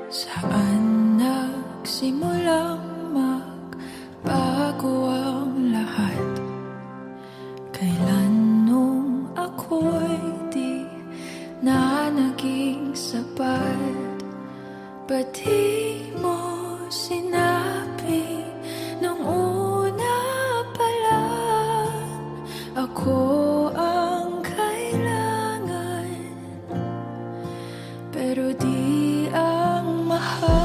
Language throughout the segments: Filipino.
Saan nagsimulang magbago ang lahat? Kailan nung ako'y di na naging sapat? Ba't di mo sinabi nung una pa lang ako ang kailangan, pero di ang mahal?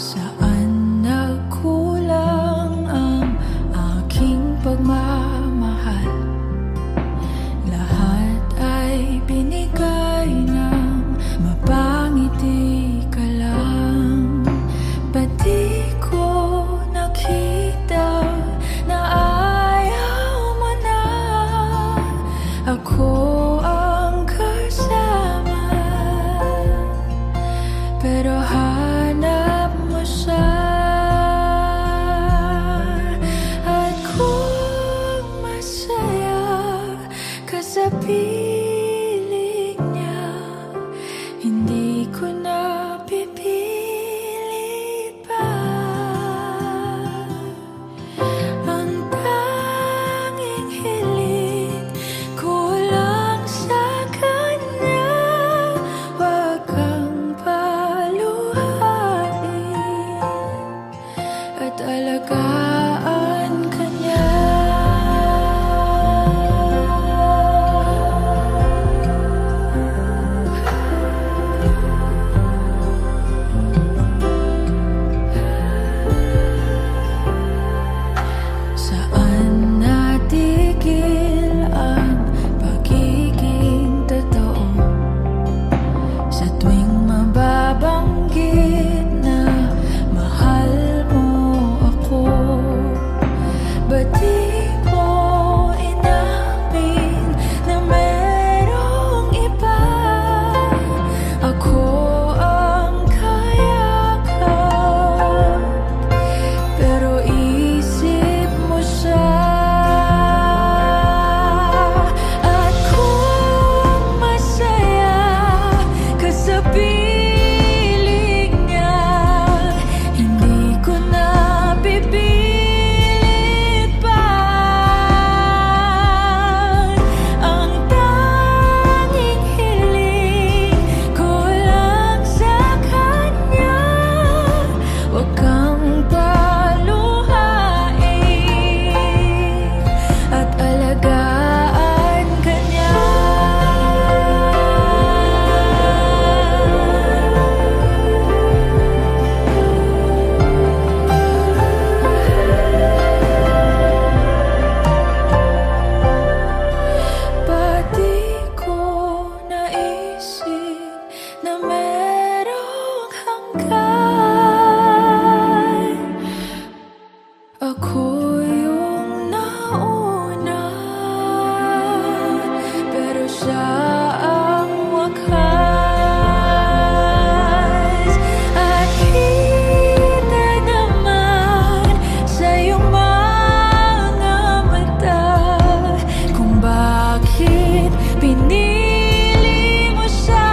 Saan nagkulang ang aking pagmamahal? Lahat ay binigay ng mapangiti ka lang. Ba't di ko nakita na ayaw mo na ako ang kasama? Pero hanap mo siya, at kung masaya ka sa piling niya, hindi ko na pipilit pa. Ang tanging hiling ko lang sa kanya, wag kang paluhain at alagaan ka niya. Saan natigil ang pagiging totoo? Sa tuwing mababanggit na mahal mo ako, ba't di mo inamin na merong iba? Ako ang kayakap, pero isip mo siya. At kung masaya ka sa piling niya, hindi ko na pipilit pa. Ang tanging hiling ko lang sa kanya, wag kang paluhain at alagaan ka niya. Ba't di ko naisip na merong hanggan? Ako yung nauna, pero siya ang wakas. At kita naman sa iyong mga mata kung bakit pinili mo siya.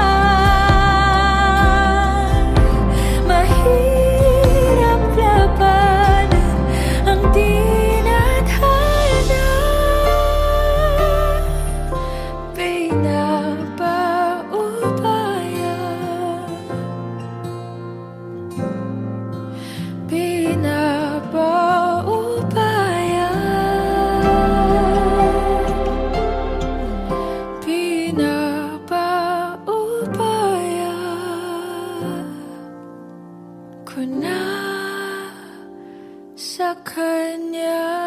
Mahirap labanan ang tinadhana. Pinapaubaya, pinapaubaya, pinapaubaya ko na sa kanya.